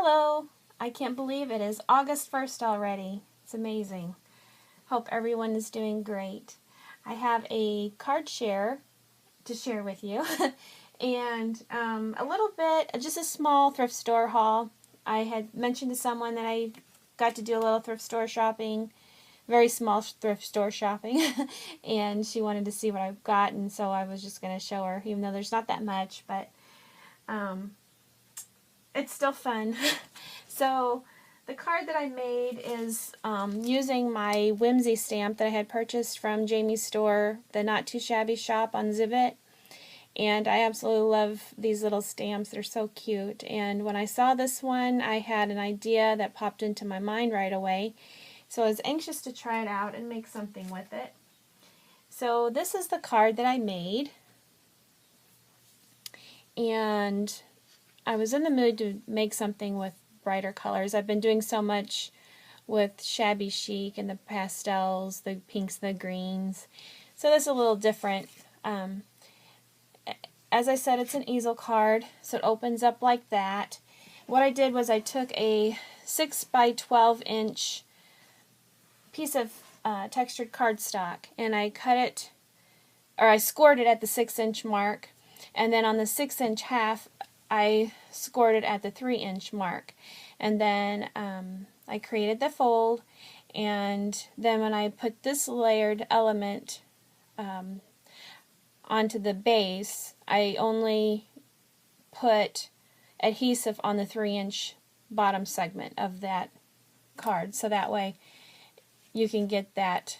Hello! I can't believe it is August 1st already. It's amazing. Hope everyone is doing great. I have a card share to share with you and a little bit, just a small thrift store haul. I had mentioned to someone that I got to do a little thrift store shopping, very small thrift store shopping, and she wanted to see what I've got, and so I was just going to show her, even though there's not that much, but it's still fun. So the card that I made is using my Whimsy stamp that I had purchased from Jamie's store, the Not Too Shabby shop on Zivit. And I absolutely love these little stamps. They're so cute. And when I saw this one, I had an idea that popped into my mind right away. So I was anxious to try it out and make something with it. So this is the card that I made. And I was in the mood to make something with brighter colors. I've been doing so much with shabby chic and the pastels, the pinks, the greens. So this is a little different. As I said, it's an easel card, so it opens up like that. What I did was I took a 6 by 12 inch piece of textured cardstock and I cut it, or I scored it at the 6-inch mark, and then on the 6-inch half I scored it at the 3-inch mark. And then I created the fold, and then when I put this layered element onto the base, I only put adhesive on the 3-inch bottom segment of that card, so that way you can get that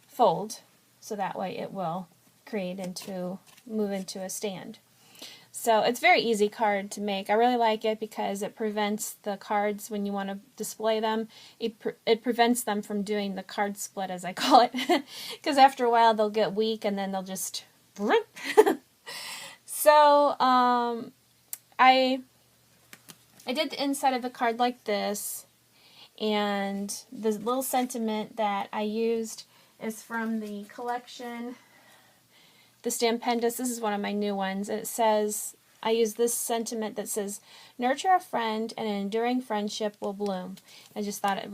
fold, so that way it will move into a stand. So it's a very easy card to make. I really like it because it prevents the cards, when you want to display them, it prevents them from doing the card split, as I call it, because after a while they'll get weak and then they'll just So I did the inside of the card like this, and the little sentiment that I used is from the collection, the Stampendous. This is one of my new ones. It says, I use this sentiment that says, "Nurture a friend and an enduring friendship will bloom." I just thought it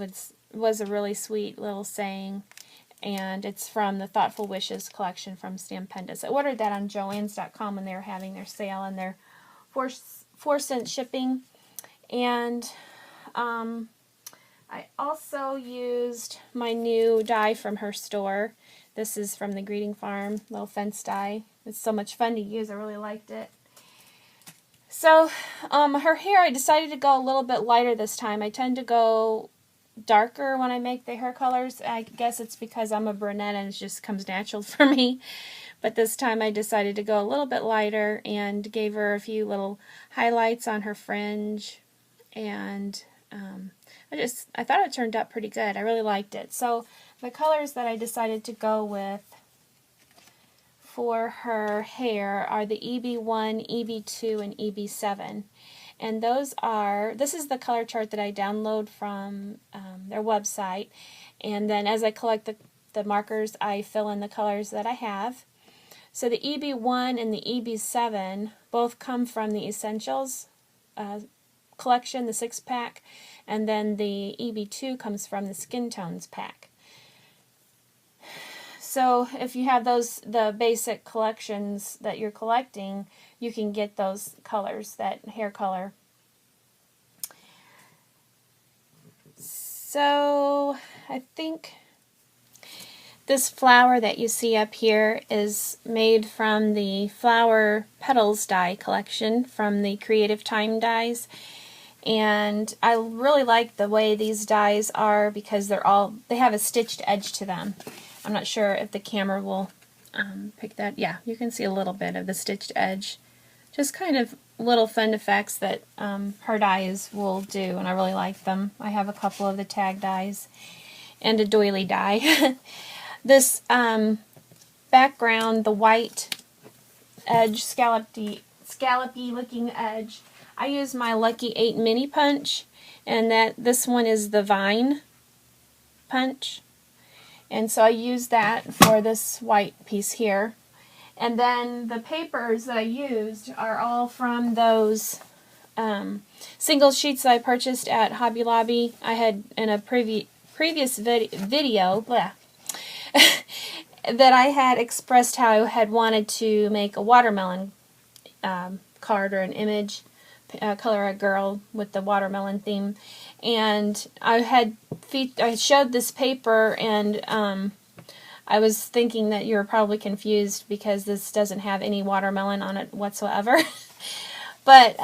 was a really sweet little saying, and it's from the Thoughtful Wishes collection from Stampendous. I ordered that on Joann's.com when they were having their sale and their 4-cent shipping. And I also used my new die from her store. This is from the Greeting Farm, little fence die. It's so much fun to use. I really liked it. So her hair, I decided to go a little bit lighter this time. I tend to go darker when I make the hair colors. I guess it's because I'm a brunette and it just comes natural for me. But this time I decided to go a little bit lighter and gave her a few little highlights on her fringe. And I thought it turned out pretty good. I really liked it. So the colors that I decided to go with for her hair are the EB1, EB2, and EB7. And this is the color chart that I download from their website. And then as I collect the markers, I fill in the colors that I have. So the EB1 and the EB7 both come from the Essentials collection, the 6-pack, and then the EB2 comes from the Skin Tones pack. So if you have the basic collections that you're collecting, you can get those colors, that hair color. So I think this flower that you see up here is made from the Flower Petals die collection from the Creative Time dies. And I really like the way these dies are because they have a stitched edge to them. I'm not sure if the camera will pick that. Yeah, you can see a little bit of the stitched edge. Just kind of little fun effects that her dies will do, and I really like them. I have a couple of the tag dies and a doily die. This background, the white edge, scallopy looking edge, I use my Lucky 8 mini punch, and this one is the Vine punch. And so I use that for this white piece here. And then the papers that I used are all from those single sheets that I purchased at Hobby Lobby. I had in a previous video that I had expressed how I had wanted to make a watermelon card or an image, color a girl with the watermelon theme. And I showed this paper, and I was thinking that you were probably confused because this doesn't have any watermelon on it whatsoever. But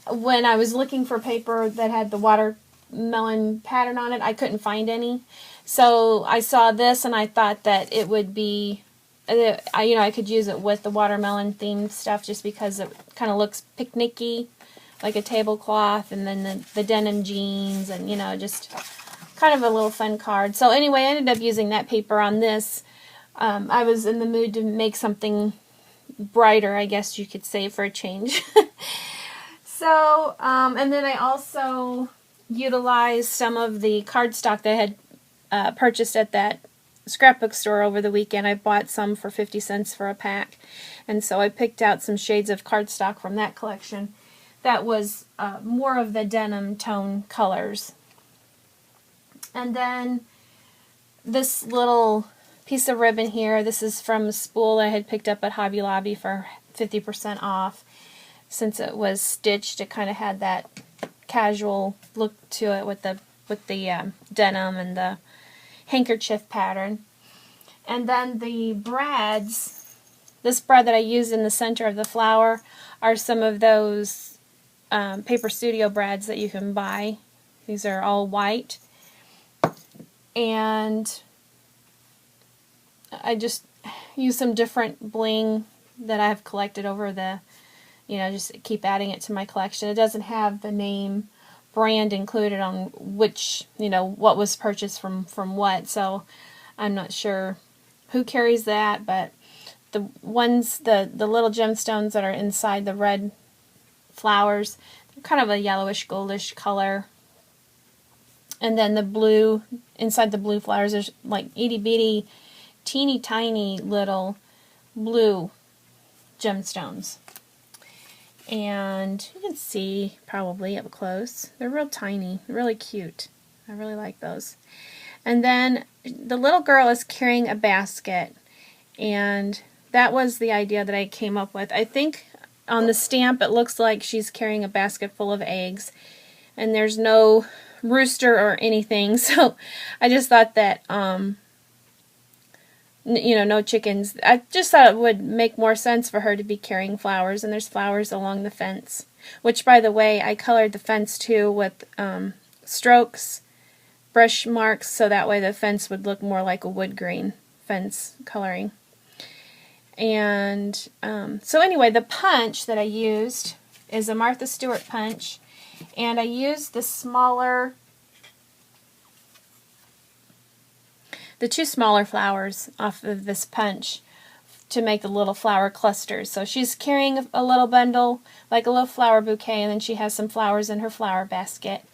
when I was looking for paper that had the watermelon pattern on it, I couldn't find any. So I saw this and I thought that it would be, I could use it with the watermelon themed stuff just because it kind of looks picnicky, like a tablecloth, and then the denim jeans, and just kind of a little fun card. So anyway, I ended up using that paper on this. I was in the mood to make something brighter, I guess you could say, for a change. So, and then I also utilized some of the cardstock that I had purchased at that scrapbook store over the weekend. I bought some for 50 cents for a pack, and so I picked out some shades of cardstock from that collection that was more of the denim tone colors. And then this little piece of ribbon here, this is from a spool I had picked up at Hobby Lobby for 50% off. Since it was stitched, it kind of had that casual look to it with the denim and the handkerchief pattern. And then the brads, this brad that I used in the center of the flower, are some of those Paper Studio brads that you can buy. These are all white. And I just use some different bling that I have collected over the, just keep adding it to my collection. It doesn't have the name brand included on which, what was purchased from what, so I'm not sure who carries that, but the ones, the little gemstones that are inside the red flowers, they're kind of a yellowish goldish color. And then the blue, inside the blue flowers, there's like itty bitty, teeny tiny little blue gemstones. And you can see probably up close. They're real tiny, really cute. I really like those. And then the little girl is carrying a basket, and that was the idea that I came up with. I think on the stamp it looks like she's carrying a basket full of eggs, and there's no rooster or anything, so I just thought that no chickens. I just thought it would make more sense for her to be carrying flowers, and there's flowers along the fence, which, by the way, I colored the fence too with strokes, brush marks, so that way the fence would look more like a wood grain fence coloring. And so anyway, the punch that I used is a Martha Stewart punch, and I used the two smaller flowers off of this punch to make the little flower clusters. So she's carrying a little bundle, like a little flower bouquet, and then she has some flowers in her flower basket.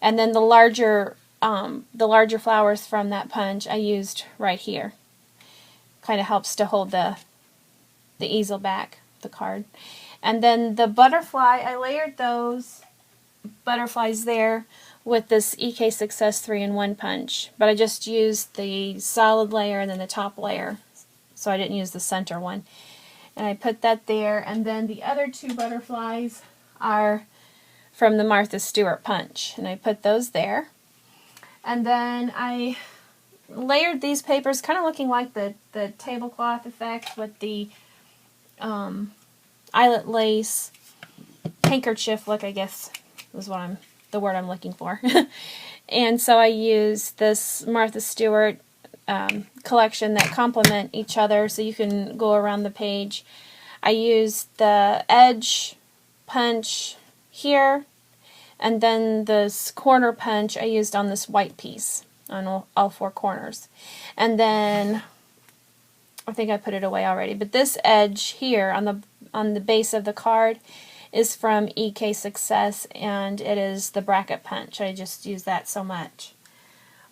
And then the larger flowers from that punch I used right here. Kind of helps to hold the easel back, the card. And then the butterfly, I layered those butterflies there with this EK Success 3-in-1 punch, but I just used the solid layer and then the top layer, so I didn't use the center one. And I put that there, and then the other two butterflies are from the Martha Stewart punch, and I put those there. And then I layered these papers, kind of looking like the tablecloth effect with the eyelet lace handkerchief look, I guess is what the word I'm looking for. And so I used this Martha Stewart collection that complement each other, so you can go around the page. I used the edge punch here, and then this corner punch I used on this white piece on all four corners. And then I think I put it away already, but this edge here on the base of the card is from EK Success, and it is the bracket punch. I just use that so much.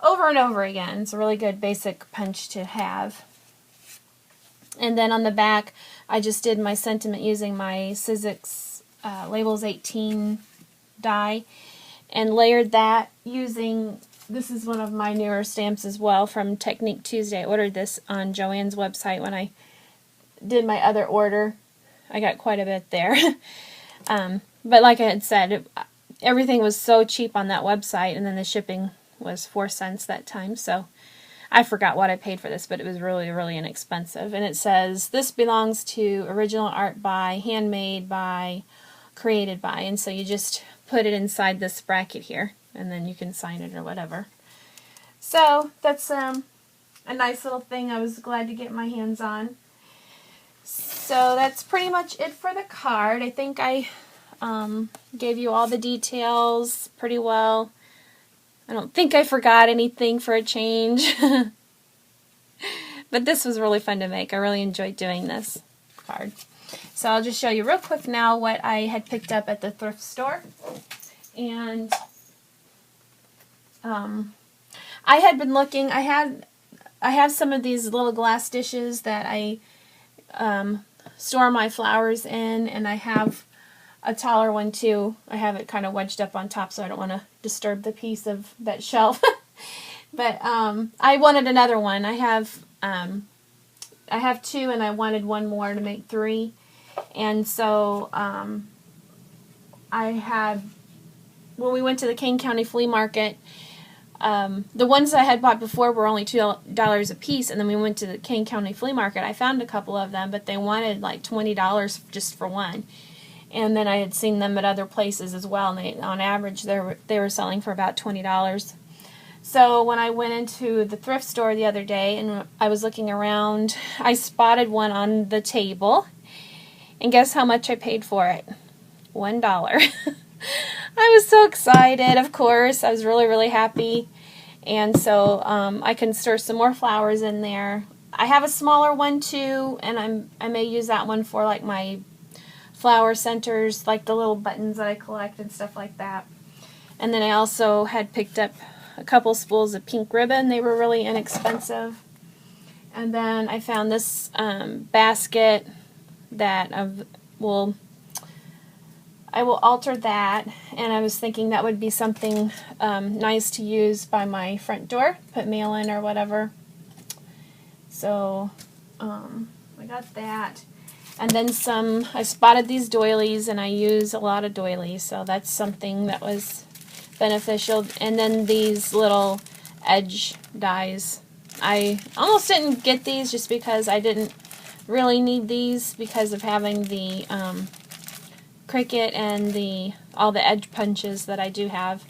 Over and over again. It's a really good basic punch to have. And then on the back, I just did my sentiment using my Sizzix Labels 18 die and layered that using, this is one of my newer stamps as well from Technique Tuesday. I ordered this on Joann's website when I did my other order. I got quite a bit there. But like I had said, everything was so cheap on that website, and then the shipping was 4 cents that time, so I forgot what I paid for this, but it was really, really inexpensive. And it says, this belongs to original art by, handmade by, created by. And so you just put it inside this bracket here, and then you can sign it or whatever. So that's a nice little thing I was glad to get my hands on. So that's pretty much it for the card. I think I gave you all the details pretty well. I don't think I forgot anything for a change. But this was really fun to make. I really enjoyed doing this card. So I'll just show you real quick now what I had picked up at the thrift store. And I had been looking, I have some of these little glass dishes that I store my flowers in, and I have a taller one too. I have it kind of wedged up on top so I don't want to disturb the piece of that shelf. But I wanted another one. I have 2, and I wanted one more to make 3. And so I had, when we went to the Kane County Flea Market, the ones I had bought before were only $2 a piece, and then we went to the Kane County Flea Market. I found a couple of them, but they wanted like $20 just for one. And then I had seen them at other places as well, and on average they were selling for about $20. So when I went into the thrift store the other day and I was looking around, I spotted one on the table, and guess how much I paid for it? $1. I was so excited, of course. I was really, really happy. And so I can store some more flowers in there. I have a smaller one too, and I may use that one for like my flower centers, like the little buttons that I collect and stuff like that. And then I also had picked up a couple spools of pink ribbon. They were really inexpensive. And then I found this basket that I will alter that, and I was thinking that would be something nice to use by my front door, put mail in or whatever. So I got that. And then I spotted these doilies, and I use a lot of doilies, so that's something that was beneficial. And then these little edge dies. I almost didn't get these just because I didn't really need these because of having the Cricut and all the edge punches that I do have.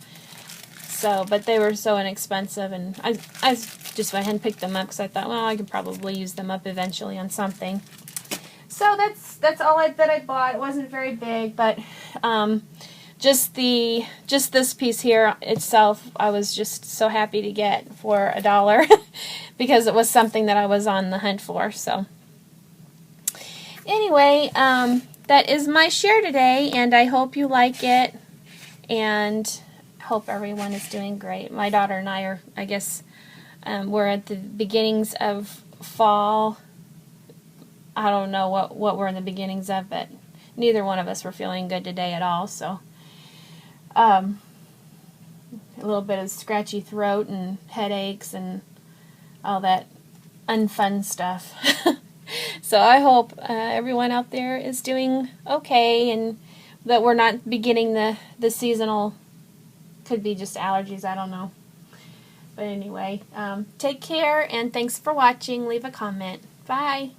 So, but they were so inexpensive, and I just went ahead and picked them up because I thought, well, I could probably use them up eventually on something. So that's all that I bought. It wasn't very big, but just this piece here itself, I was just so happy to get for $1 because it was something that I was on the hunt for. So anyway, that is my share today, and I hope you like it, and hope everyone is doing great. My daughter and I are, I guess, we're at the beginnings of fall. I don't know what we're in the beginnings of, but neither one of us were feeling good today at all, so a little bit of scratchy throat and headaches and all that unfun stuff. So I hope everyone out there is doing okay, and that we're not beginning the seasonal, could be just allergies, I don't know. But anyway, take care, and thanks for watching. Leave a comment. Bye.